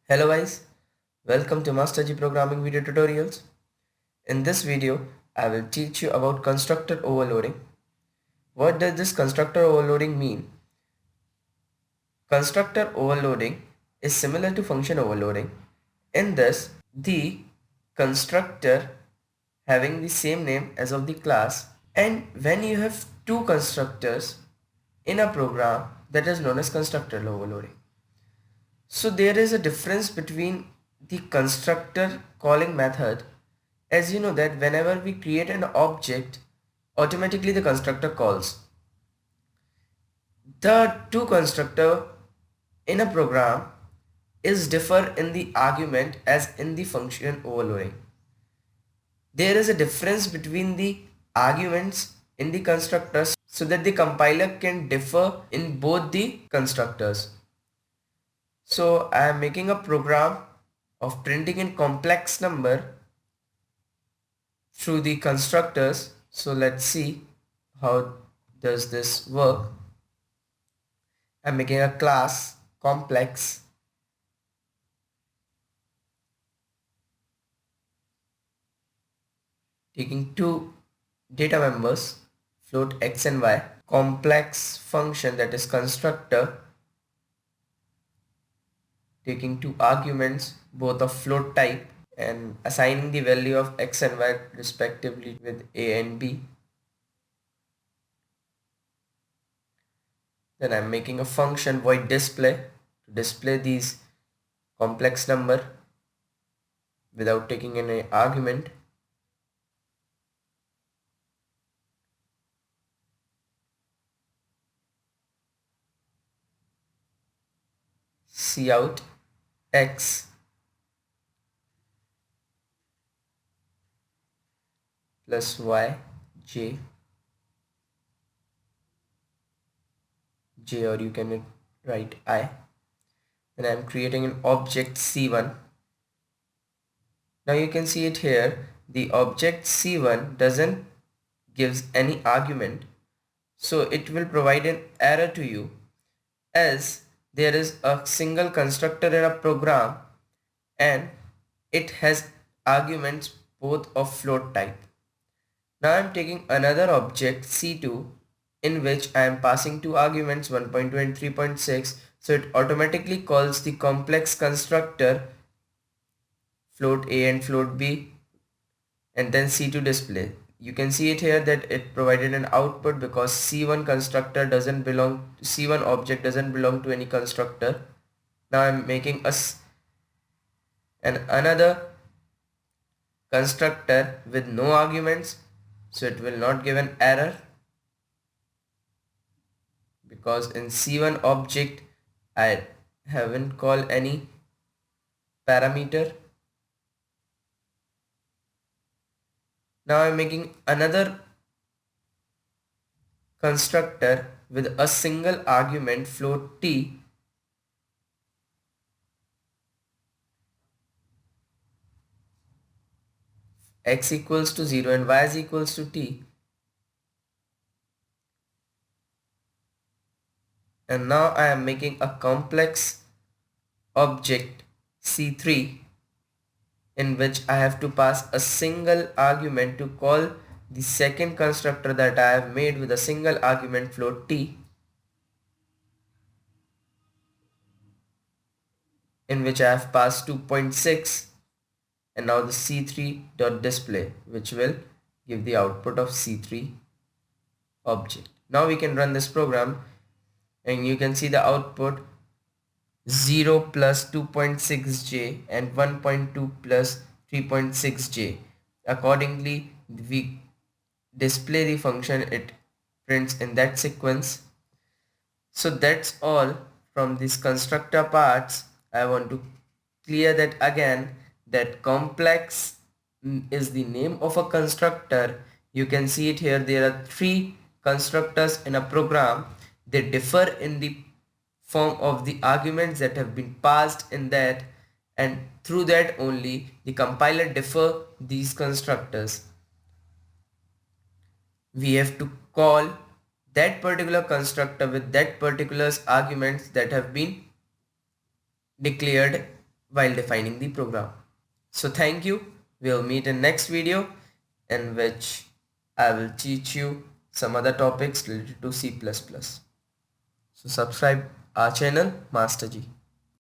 Hello guys, welcome to Master G Programming video tutorials. In this video, I will teach you about constructor overloading. What does this constructor overloading mean? Constructor overloading is similar to function overloading. In this, the constructor having the same name as of the class, and when you have two constructors in a program, that is known as constructor overloading. So there is a difference between the constructor calling method. As you know that whenever we create an object, automatically the constructor calls. The two constructor in a program is differ in the argument as in the function overloading. There is a difference between the arguments in the constructors so that the compiler can differ in both the constructors. So I am making a program of printing in complex number through the constructors. So let's see how does this work. I'm making a class complex taking two data members float x and y, complex function that is constructor taking two arguments both of float type and assigning the value of x and y respectively with a and b. Then I'm making a function void display to display these complex number without taking any argument. Cout x plus y j, or you can write I. Then I'm creating an object c1. Now you can see it here, the object c1 doesn't gives any argument, so it will provide an error to you as there is a single constructor in a program and it has arguments both of float type. Now I am taking another object c2 in which I am passing two arguments 1.2 and 3.6, so it automatically calls the complex constructor float a and float b and then c2 display. You can see it here that it provided an output because c1 constructor doesn't belong, c1 object doesn't belong to any constructor. Now I'm making another constructor with no arguments, so it will not give an error because in c1 object I haven't called any parameter. Now I'm making another constructor with a single argument float t x equals to 0 and y is equals to t. And now I am making a complex object c3 in which I have to pass a single argument to call the second constructor that I have made with a single argument float t, in which I have passed 2.6, and now the c3 dot display, which will give the output of c3 object. Now we can run this program and you can see the output 0 plus 2.6j and 1.2 plus 3.6j. Accordingly, we display the function, it prints in that sequence. So that's all from this constructor parts. I want to clear that again, that complex is the name of a constructor. You can see it here, there are three constructors in a program. They differ in the form of the arguments that have been passed in that, and through that only the compiler differ these constructors. We have to call that particular constructor with that particular arguments that have been declared while defining the program. So thank you. We'll meet in next video in which I will teach you some other topics related to C++. So subscribe our channel Master G.